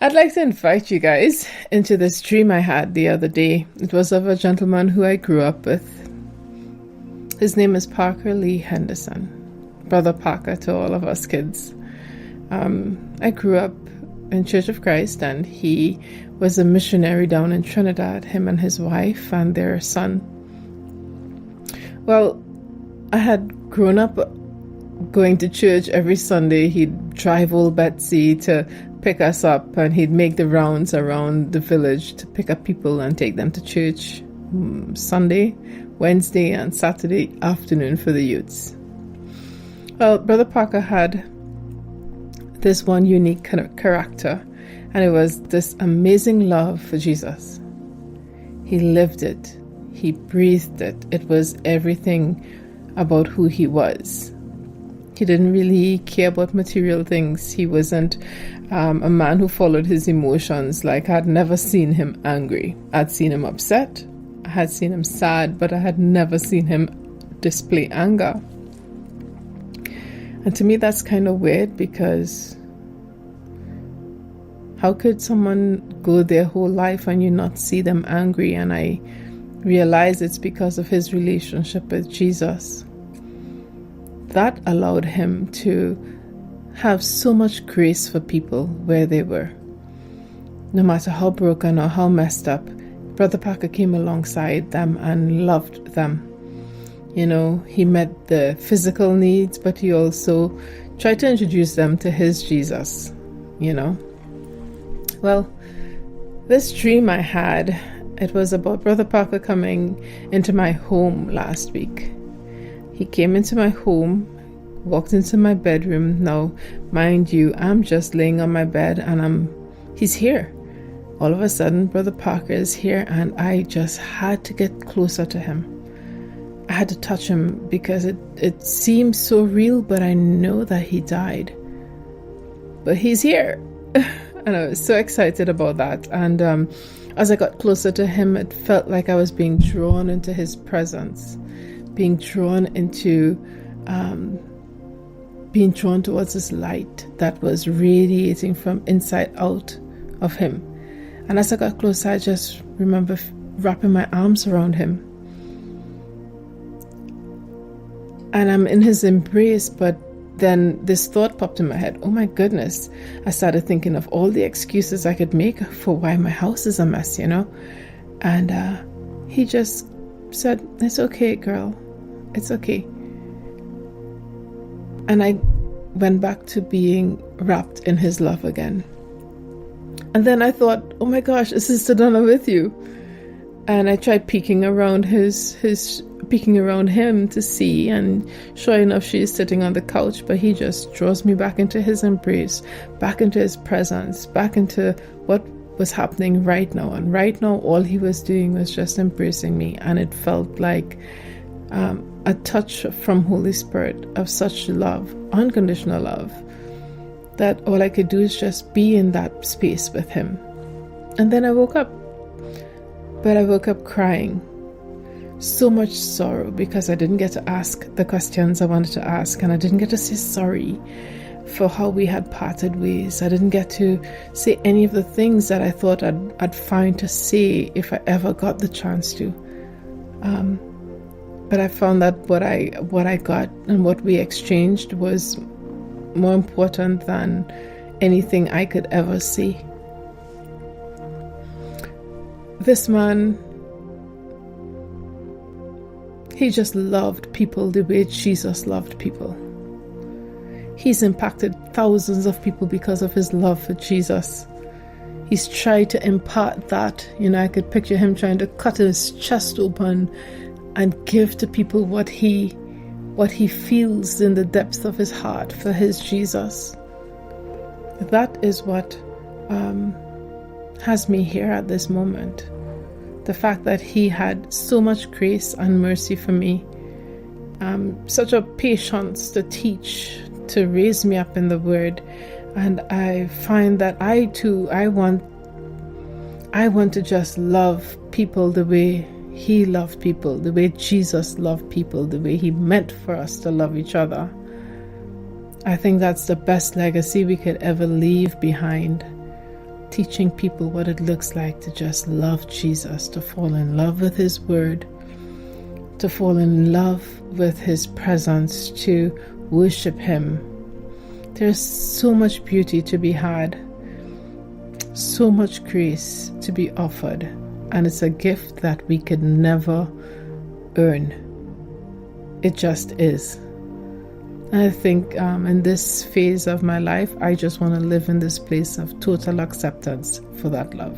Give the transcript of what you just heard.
I'd like to invite you guys into this dream I had the other day. It was of a gentleman who I grew up with. His name is Parker Lee Henderson, Brother Parker to all of us kids. I grew up in Church of Christ, and he was a missionary down in Trinidad, him and his wife and their son. Well, I had grown up going to church every Sunday. He'd drive old Betsy to pick us up, and he'd make the rounds around the village to pick up people and take them to church Sunday, Wednesday, and Saturday afternoon for the youths. Well, Brother Parker had this one unique kind of character, and it was this amazing love for Jesus. He lived it. He breathed it. It was everything about who he was. He didn't really care about material things. He wasn't a man who followed his emotions. Like, I had never seen him angry. I'd seen him upset. I had seen him sad, but I had never seen him display anger. And to me, that's kind of weird, because how could someone go their whole life and you not see them angry? And I realize it's because of his relationship with Jesus. That allowed him to have so much grace for people where they were. No matter how broken or how messed up, Brother Parker came alongside them and loved them. You know, he met the physical needs, but he also tried to introduce them to his Jesus, you know. Well, this dream I had, it was about Brother Parker coming into my home last week. He came into my home, walked into my bedroom. Now, mind you, I'm just laying on my bed and he's here. All of a sudden, Brother Parker is here, and I just had to get closer to him. I had to touch him because it seems so real, but I know that he died. But he's here. And I was so excited about that. And as I got closer to him, it felt like I was being drawn into his presence, being drawn towards this light that was radiating from inside out of him. And as I got closer, I just remember wrapping my arms around him. And I'm in his embrace, but then this thought popped in my head. Oh my goodness. I started thinking of all the excuses I could make for why my house is a mess, you know. And he just said, "It's okay, girl. It's okay." And I went back to being wrapped in his love again. And then I thought, oh my gosh, is Sister Donna with you? And I tried peeking around him to see, and sure enough, she is sitting on the couch, but he just draws me back into his embrace, back into his presence, back into what was happening right now. And right now, all he was doing was just embracing me, and it felt like a touch from Holy Spirit of such love, unconditional love, that all I could do is just be in that space with him. And then I woke up. But I woke up crying. So much sorrow, because I didn't get to ask the questions I wanted to ask, and I didn't get to say sorry for how we had parted ways. I didn't get to say any of the things that I thought I'd find to say if I ever got the chance to. But I found that what I got and what we exchanged was more important than anything I could ever see. This man, he just loved people the way Jesus loved people. He's impacted thousands of people because of his love for Jesus. He's tried to impart that. You know, I could picture him trying to cut his chest open and give to people what he feels in the depths of his heart for his Jesus. That is what has me here at this moment. The fact that he had so much grace and mercy for me, such a patience to teach, to raise me up in the word. And I find that I want to just love people the way he loved people, the way Jesus loved people, the way he meant for us to love each other. I think that's the best legacy we could ever leave behind. teaching people what it looks like to just love Jesus, to fall in love with His Word, to fall in love with His presence, to worship Him. There's so much beauty to be had, so much grace to be offered, and it's a gift that we could never earn. It just is. And I think in this phase of my life, I just want to live in this place of total acceptance for that love.